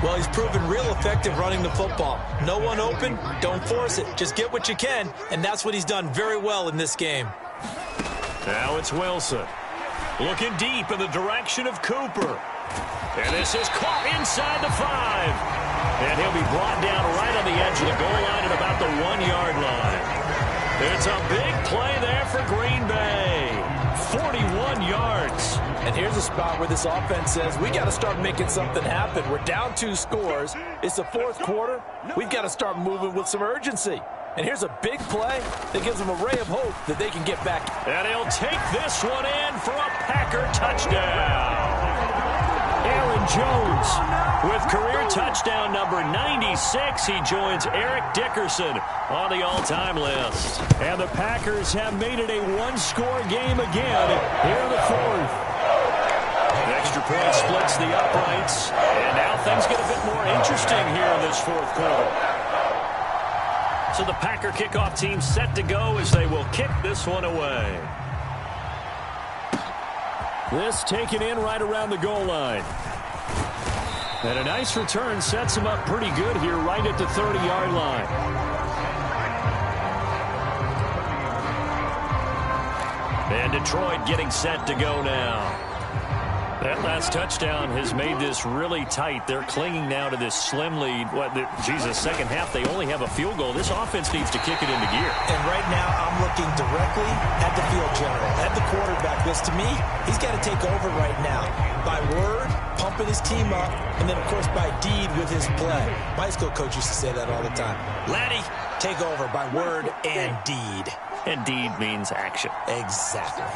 D: Well, he's proven real effective running the football. No one open, don't force it. Just get what you can, and that's what he's done very well in this game.
C: Now it's Wilson. Looking deep in the direction of Cooper. And this is caught inside the 5. And he'll be brought down right on the edge of the goal line at about the 1-yard line. It's a big play there for Green Bay. 41 yards.
E: And here's a spot where this offense says, we got to start making something happen. We're down 2 scores. It's the 4th quarter. We've got to start moving with some urgency. And here's a big play that gives them a ray of hope that they can get back.
C: And he'll take this one in for a Packer touchdown. Aaron Jones with career touchdown number 96. He joins Eric Dickerson on the all-time list. And the Packers have made it a 1-score game again here in the 4th. The extra point splits the uprights. And now things get a bit more interesting here in this 4th quarter. So the Packer kickoff team set to go as they will kick this one away. This taken in right around the goal line. And a nice return sets him up pretty good here right at the 30-yard line. And Detroit getting set to go now. That last touchdown has made this really tight. They're clinging now to this slim lead. Second half, they only have a field goal. This offense needs to kick it into gear.
D: And right now, I'm looking directly at the field general, at the quarterback. Because to me, he's got to take over right now. By word, pumping his team up, and then, of course, by deed with his play. My high school coach used to say that all the time. Laddie, take over by word and deed.
C: And deed means action.
D: Exactly.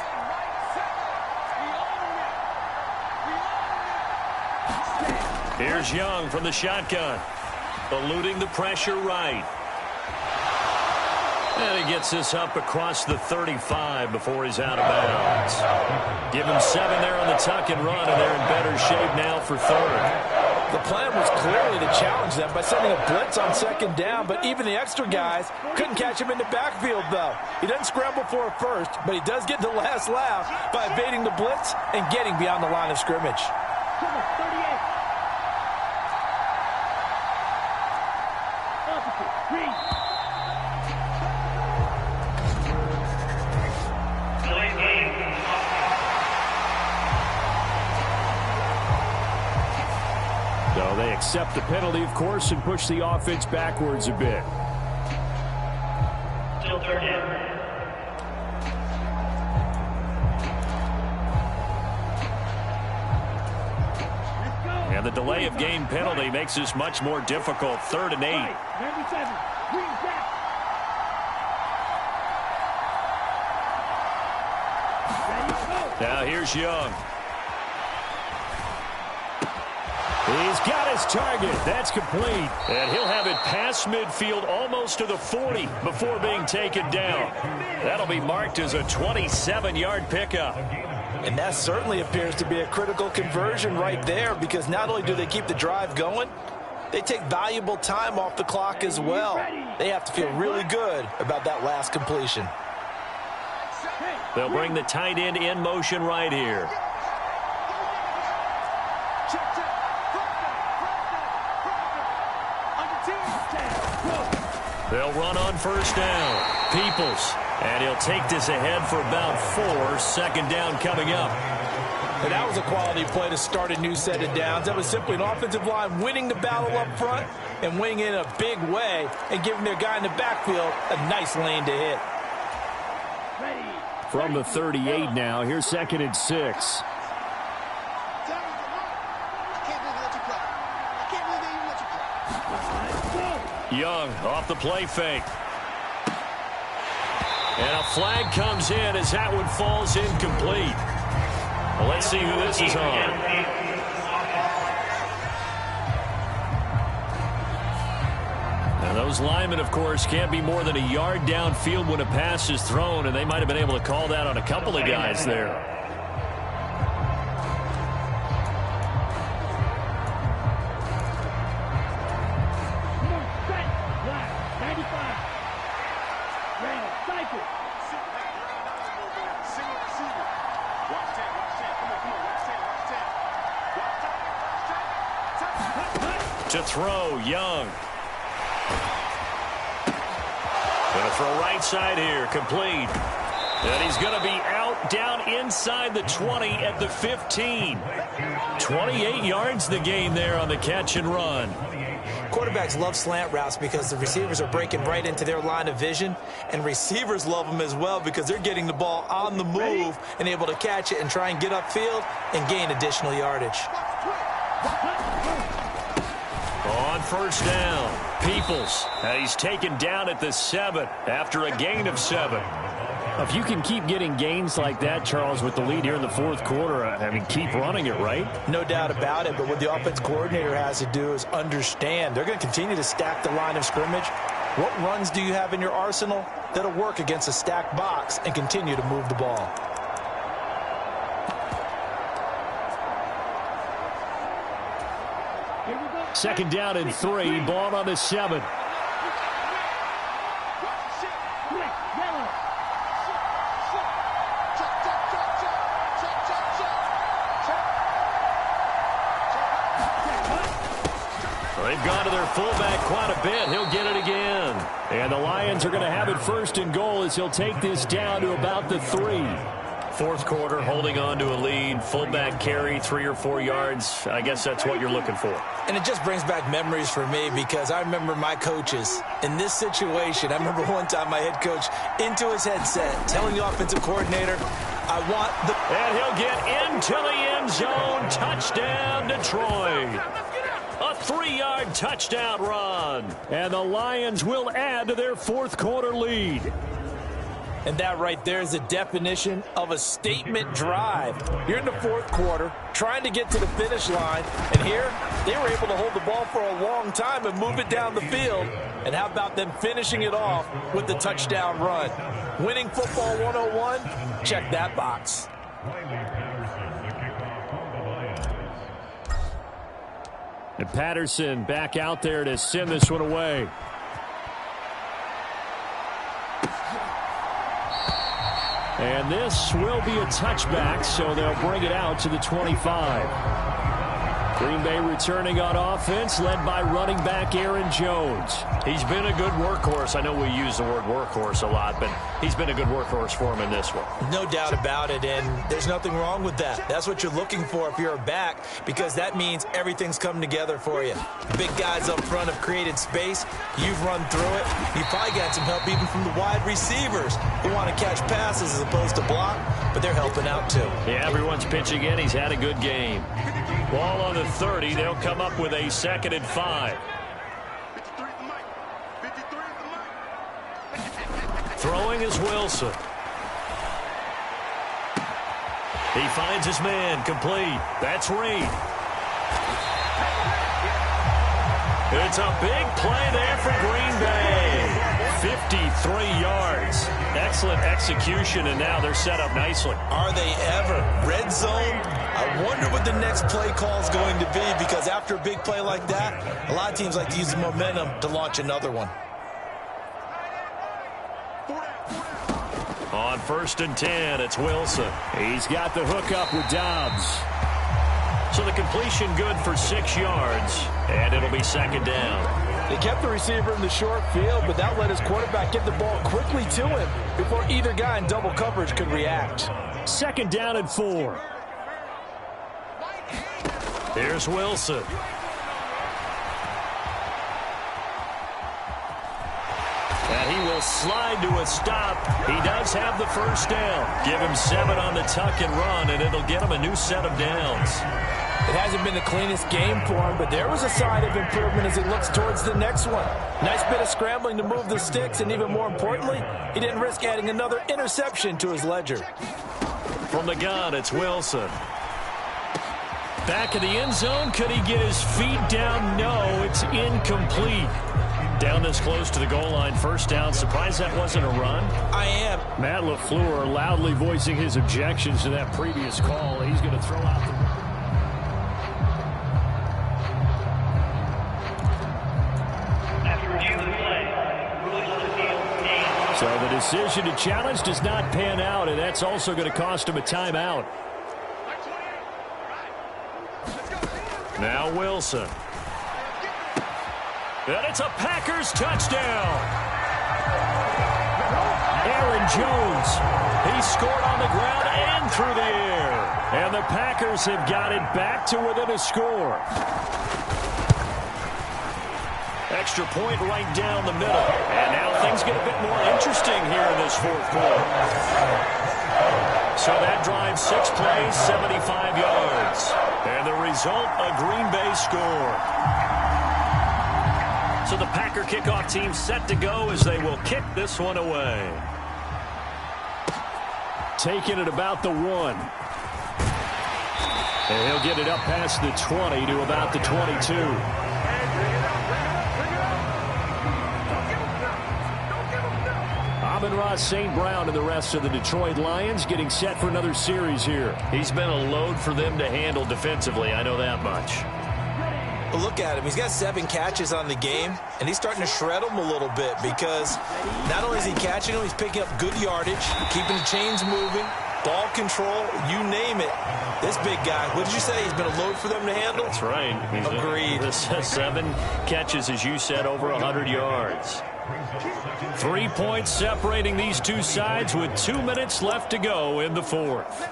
C: Here's Young from the shotgun, eluding the pressure right. And he gets this up across the 35 before he's out of bounds. Give him 7 there on the tuck and run, and they're in better shape now for 3rd.
E: The plan was clearly to challenge them by sending a blitz on 2nd down, but even the extra guys couldn't catch him in the backfield, though. He doesn't scramble for it first, but he does get the last laugh by evading the blitz and getting beyond the line of scrimmage.
C: So they accept the penalty, of course, and push the offense backwards a bit.
H: Still 3rd down.
C: And the delay of game penalty makes this much more difficult. 3rd and 8. Now here's Young. He's got his target. That's complete. And he'll have it past midfield almost to the 40 before being taken down. That'll be marked as a 27-yard pickup.
E: And that certainly appears to be a critical conversion right there, because not only do they keep the drive going, they take valuable time off the clock as well. They have to feel really good about that last completion.
C: They'll bring the tight end in motion right here. They'll run on 1st down. Peoples. And he'll take this ahead for about 4. 2nd down coming up.
E: And that was a quality play to start a new set of downs. That was simply an offensive line winning the battle up front and winning it in a big way and giving their guy in the backfield a nice lane to hit.
C: From the 38 now, here's 2nd and 6. Young off the play fake. And a flag comes in as that one falls incomplete. Well, let's see who this is on. And those linemen, of course, can't be more than a yard downfield when a pass is thrown, and they might have been able to call that on a couple of guys there. To throw, Young. Going to throw right side here, complete. And he's going to be out down inside the 20 at the 15. 28 yards the gain there on the catch and run.
D: quarterbacks love slant routes because the receivers are breaking right into their line of vision, and receivers love them as well because they're getting the ball on the move and able to catch it and try and get upfield and gain additional yardage.
C: On first down, Peoples. He's taken down at the 7 after a gain of 7.
H: If you can keep getting gains like that, Charles, with the lead here in the fourth quarter, I mean, keep running it, right?
E: No doubt about it, but what the offense coordinator has to do is understand. They're going to continue to stack the line of scrimmage. What runs do you have in your arsenal that'll work against a stacked box and continue to move the ball?
H: Second down and 3, ball on the 7.
C: They've gone to their fullback quite a bit. He'll get it again.
H: And the Lions are going to have it first and goal as he'll take this down to about the 3.
C: Fourth quarter, holding on to a lead. Fullback carry, 3 or 4 yards. I guess that's what you're looking for.
D: And it just brings back memories for me because I remember my coaches in this situation. I remember one time my head coach into his headset telling the offensive coordinator, I want the...
C: And he'll get into the end zone. Touchdown, Detroit. A 3-yard touchdown run.
H: And the Lions will add to their fourth quarter lead.
E: And that right there is the definition of a statement drive. You're in the fourth quarter, trying to get to the finish line, and here they were able to hold the ball for a long time and move it down the field. And how about them finishing it off with the touchdown run? Winning football 101, check that box.
H: And Patterson back out there to send this one away. And this will be a touchback, so they'll bring it out to the 25. Green Bay returning on offense, led by running back Aaron Jones.
C: He's been a good workhorse. I know we use the word workhorse a lot, but he's been a good workhorse for him in this one.
D: No doubt about it, and there's nothing wrong with that. That's what you're looking for if you're a back, because that means everything's come together for you. Big guys up front have created space. You've run through it. You've probably got some help even from the wide receivers who want to catch passes as opposed to block, but they're helping out too.
C: Yeah, everyone's pitching in. He's had a good game. Ball on the 30. They'll come up with a 2nd and 5. Throwing is Wilson. He finds his man, complete. That's Reed. It's a big play there for Green Bay. 53 yards. Excellent execution, and now they're set up nicely.
D: Are they ever? Red zone? I wonder what the next play call is going to be, because after a big play like that, a lot of teams like to use the momentum to launch another one.
C: On 1st and 10, it's Wilson.
H: He's got the hook up with Dobbs.
C: So the completion good for 6 yards, and it'll be 2nd down.
E: They kept the receiver in the short field, but that let his quarterback get the ball quickly to him before either guy in double coverage could react.
H: 2nd down and 4.
C: Here's Wilson. And he will slide to a stop. He does have the first down. Give him 7 on the tuck and run, and it'll get him a new set of downs.
E: It hasn't been the cleanest game for him, but there was a sign of improvement as he looks towards the next one. Nice bit of scrambling to move the sticks, and even more importantly, he didn't risk adding another interception to his ledger.
C: From the gun, it's Wilson. Back in the end zone. Could he get his feet down? No, it's incomplete. Down this close to the goal line, 1st down. Surprised that wasn't a run?
D: I am.
H: Matt LaFleur loudly voicing his objections to that previous call. He's going to throw out the... So the decision to challenge does not pan out, and that's also going to cost him a timeout.
C: Now Wilson. And it's a Packers touchdown.
H: Aaron Jones. He scored on the ground and through the air. And the Packers have got it back to within a score.
C: Extra point right down the middle. And now things get a bit more interesting here in this fourth quarter. So that drive, 6 plays, 75 yards. And the result, a Green Bay score. So the Packer kickoff team set to go as they will kick this one away. Taking it about the 1. And he'll get it up past the 20 to about the 22. Amon-Ra St. Brown and the rest of the Detroit Lions getting set for another series here. He's been a load for them to handle defensively, I know that much.
D: Well, look at him. He's got 7 catches on the game, and he's starting to shred them a little bit because not only is he catching them, he's picking up good yardage, keeping the chains moving, ball control, you name it. This big guy, what did you say? He's been a load for them to handle?
C: That's right.
D: Agreed.
C: 7 catches, as you said, over 100 yards. 3 points separating these two sides with 2 minutes left to go in the fourth.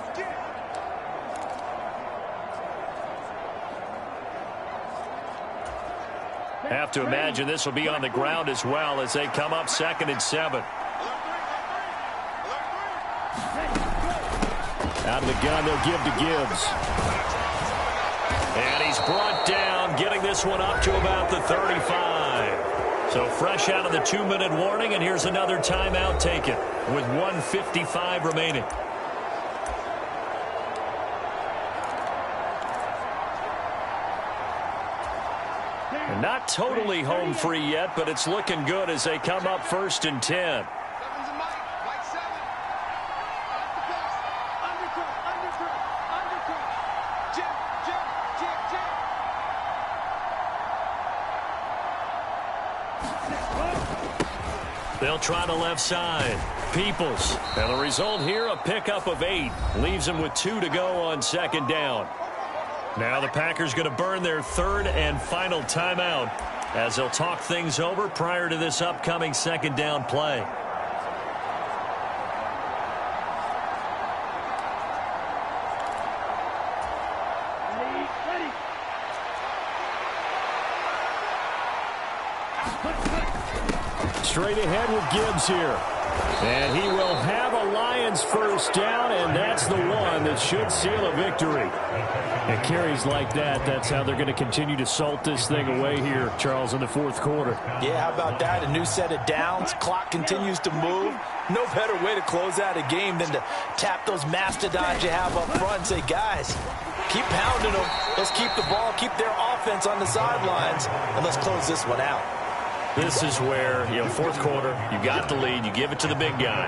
C: Have to imagine this will be on the ground as well as they come up 2nd and 7. Out of the gun, they'll give to Gibbs. And he's brought down, getting this one up to about the 35. So fresh out of the 2-minute warning, and here's another timeout taken with 1:55 remaining. And not totally home free yet, but it's looking good as they come up 1st and 10. They'll try the left side. Peoples. And the result here, a pickup of 8. Leaves them with 2 to go on 2nd down. Now the Packers going to burn their 3rd and final timeout as they'll talk things over prior to this upcoming 2nd down play. Straight ahead with Gibbs here. And he will have a Lions first down, and that's the one that should seal a victory. And carries like that, that's how they're going to continue to salt this thing away here, Charles, in the fourth quarter.
E: Yeah, how about that? A new set of downs. Clock continues to move. No better way to close out a game than to tap those mastodons you have up front and say, guys, keep pounding them. Let's keep the ball, keep their offense on the sidelines, and let's close this one out.
C: This is where, fourth quarter, you got the lead, you give it to the big guy.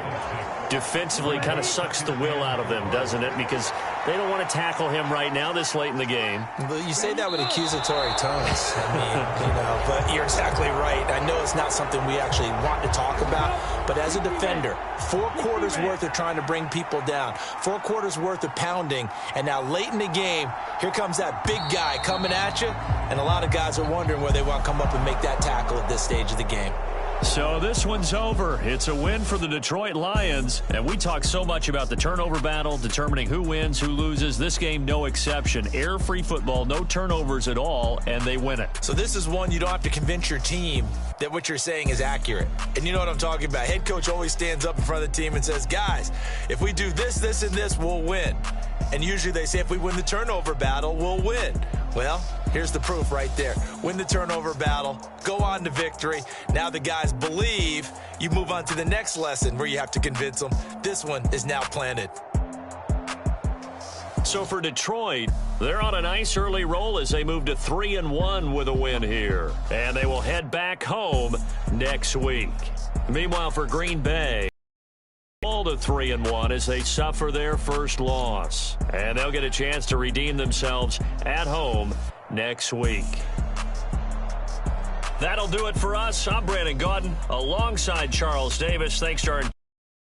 C: Defensively kind of sucks the will out of them, doesn't it? Because they don't want to tackle him right now this late in the game.
D: Well, you say that with accusatory tones. I mean, but you're exactly right. I know it's not something we actually want to talk about, but as a defender, 4 quarters worth of trying to bring people down, 4 quarters worth of pounding, and now late in the game, here comes that big guy coming at you, and a lot of guys are wondering where they want to come up and make that tackle at this stage of the game.
C: So this one's over. It's a win for the Detroit Lions. And we talk so much about the turnover battle, determining who wins, who loses. This game, no exception. Air-free football, no turnovers at all, and they win it.
D: So this is one you don't have to convince your team that what you're saying is accurate. And you know what I'm talking about. Head coach always stands up in front of the team and says, guys, if we do this, this, and this, we'll win. And usually they say if we win the turnover battle, we'll win. Well, here's the proof right there. Win the turnover battle, go on to victory. Now the guys believe. You move on to the next lesson where you have to convince them. This one is now planted.
C: So for Detroit, they're on a nice early roll as they move to 3-1 with a win here. And they will head back home next week. Meanwhile, for Green Bay, all to 3-1 as they suffer their first loss. And they'll get a chance to redeem themselves at home next week. That'll do it for us. I'm Brandon Gaudin alongside Charles Davis. Thanks to our